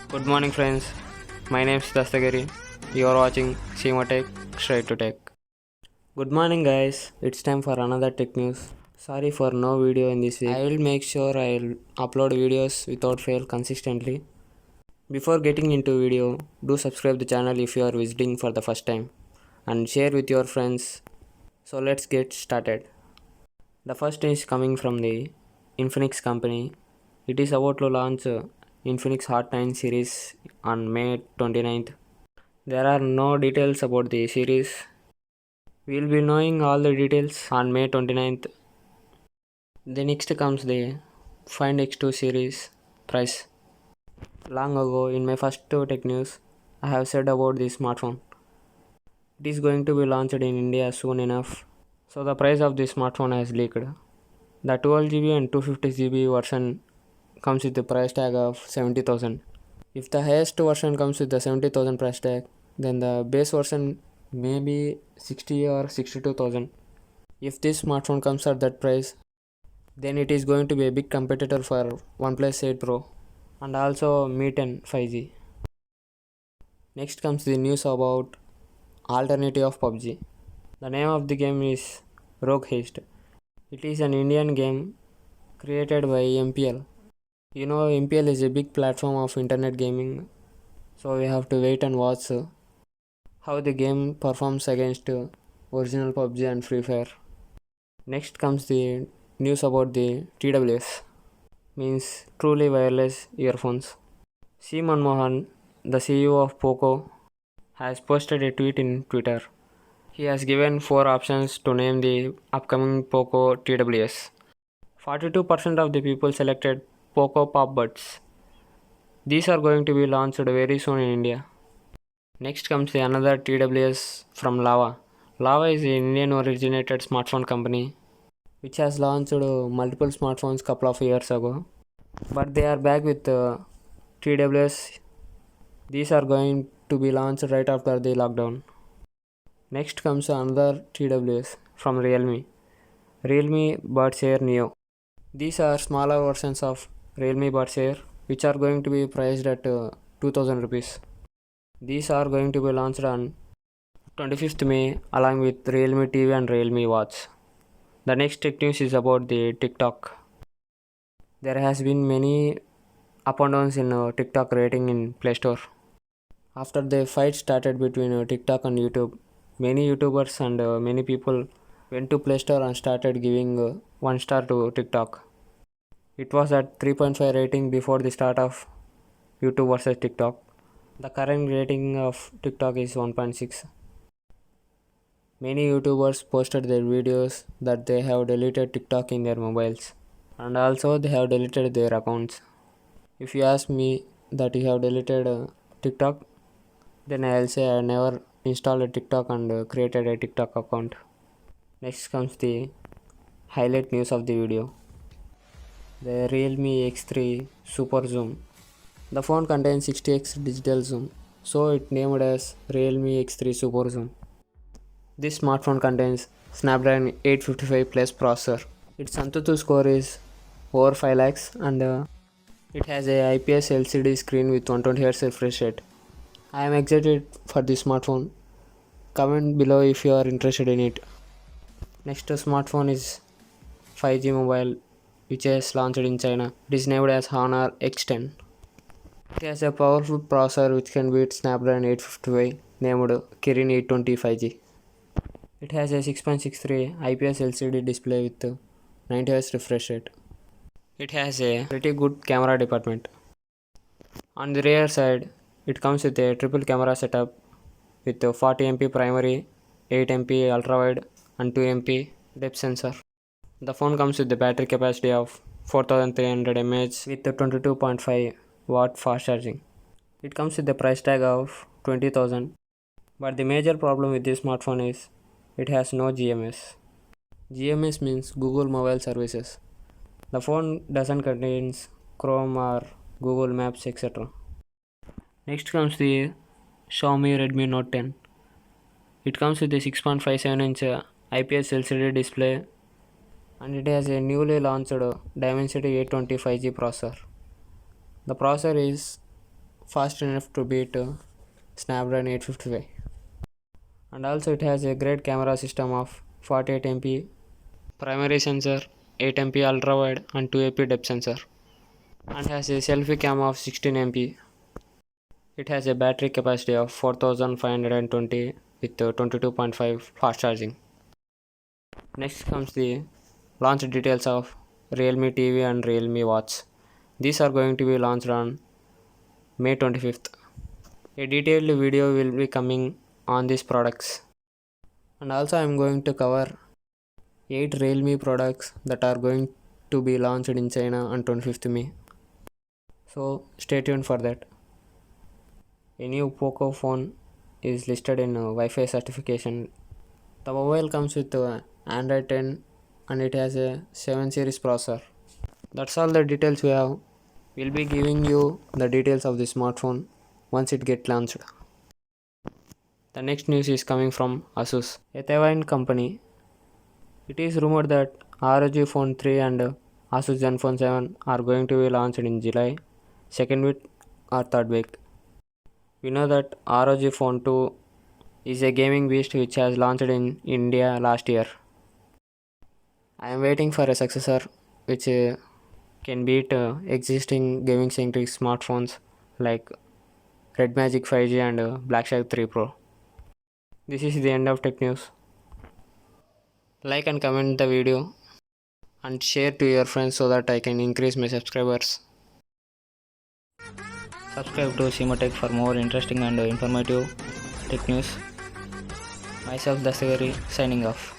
Good morning, friends. My name is Dastagiri. You are watching Seema Tech Straight to Tech. Good morning, guys. It's time for another tech news. Sorry for no video in this week. I will make sure I'll upload videos without fail consistently. Before getting into video, do subscribe the channel if you are visiting for the first time and share with your friends. So let's get started. The first is coming from the Infinix company. It is about to launch Infinix Hot 9 series on May 29th. There are no details about the series. We'll be knowing all the details on May 29th. The next comes the Find X2 series price. Long ago in my first tech news, I have said about the smartphone. It is going to be launched in India soon enough. So the price of the smartphone has leaked. The 12GB and 250GB version comes with the price tag of 70,000. If the highest version comes with the 70,000 price tag, then the base version may be 60 or 62,000. If this smartphone comes at that price, then it is going to be a big competitor for OnePlus 8 Pro and also Mi 10 5G. Next comes the news about alternative of PUBG. The name of the game is Rogue Heist. It is an Indian game created by MPL. You know, MPL is a big platform of internet gaming, so we have to wait and watch how the game performs against original PUBG and Free Fire. Next comes the news about the TWS, means truly wireless earphones. C. Manmohan, the CEO of Poco, has posted a tweet in Twitter. He has given 4 options to name the upcoming Poco TWS. 42% of the people selected Poco Pop Buds. These are going to be launched very soon in India. Next comes the another TWS from Lava. Lava is an Indian originated smartphone company which has launched multiple smartphones couple of years ago. But they are back with TWS. These are going to be launched right after the lockdown. Next comes another TWS from Realme. Realme Buds Air Neo. These are smaller versions of Realme Buds Air which are going to be priced at 2000 rupees. These are going to be launched on 25th May along with Realme TV and Realme Watch. The next tech news is about the TikTok. There has been many up and downs in TikTok rating in Play Store. After the fight started between TikTok and YouTube, many YouTubers and many people went to Play Store and started giving 1 star to TikTok. It was at 3.5 rating before the start of YouTube versus TikTok. The current rating of TikTok is 1.6. Many YouTubers posted their videos that they have deleted TikTok in their mobiles and also they have deleted their accounts. If you ask me that you have deleted TikTok, then I'll say I never installed a TikTok and created a TikTok account. Next comes the highlight news of the video. The Realme X3 Super Zoom. The phone contains 60x digital zoom, so it named as Realme X3 Super Zoom. This smartphone contains Snapdragon 855 Plus processor. Its Antutu score is over 5 lakhs and it has a IPS LCD screen with 120Hz refresh rate. I am excited for this smartphone. Comment below if you are interested in it. Next smartphone is 5G mobile which is launched in China. It is named as Honor X10. It has a powerful processor which can beat Snapdragon 855 named Kirin 820 5G. It has a 6.63 IPS LCD display with 90Hz refresh rate. It has a pretty good camera department. On the rear side, it comes with a triple camera setup with a 40MP primary, 8MP ultra-wide and 2MP depth sensor. The phone comes with the battery capacity of 4300 mAh with 22.5 watt fast charging. It comes with the price tag of 20,000. But the major problem with this smartphone is it has no GMS. GMS means Google Mobile Services. The phone doesn't contain Chrome or Google Maps etc. Next comes the Xiaomi Redmi Note 10. It comes with a 6.57-inch IPS LCD display and it has a newly launched Dimensity 820 5G processor. The processor is fast enough to beat Snapdragon 855. And also it has a great camera system of 48 MP primary sensor, 8 MP ultra wide and 2 MP depth sensor, and has a selfie cam of 16 MP. It has a battery capacity of 4520 with 22.5 fast charging. Next comes the launch details of Realme TV and Realme Watch. These are going to be launched on May 25th. A detailed video will be coming on these products. And also I am going to cover 8 Realme products that are going to be launched in China on 25th May. So stay tuned for that. A new Poco phone is listed in Wi-Fi certification. The mobile comes with Android 10 and it has a 7 series processor. That's all the details we have. We'll be giving you the details of the smartphone once it gets launched. The next news is coming from Asus, a Taiwan company. It is rumored that ROG Phone 3 and Asus Zenfone 7 are going to be launched in July, second week or third week. We know that ROG Phone 2 is a gaming beast which has launched in India last year. I am waiting for a successor which can beat existing gaming centric smartphones like Red Magic 5G and Black Shark 3 Pro. This is the end of tech news. Like and comment the video and share to your friends so that I can increase my subscribers. Subscribe to Simatech for more interesting and informative tech news. Myself Dasagari signing off.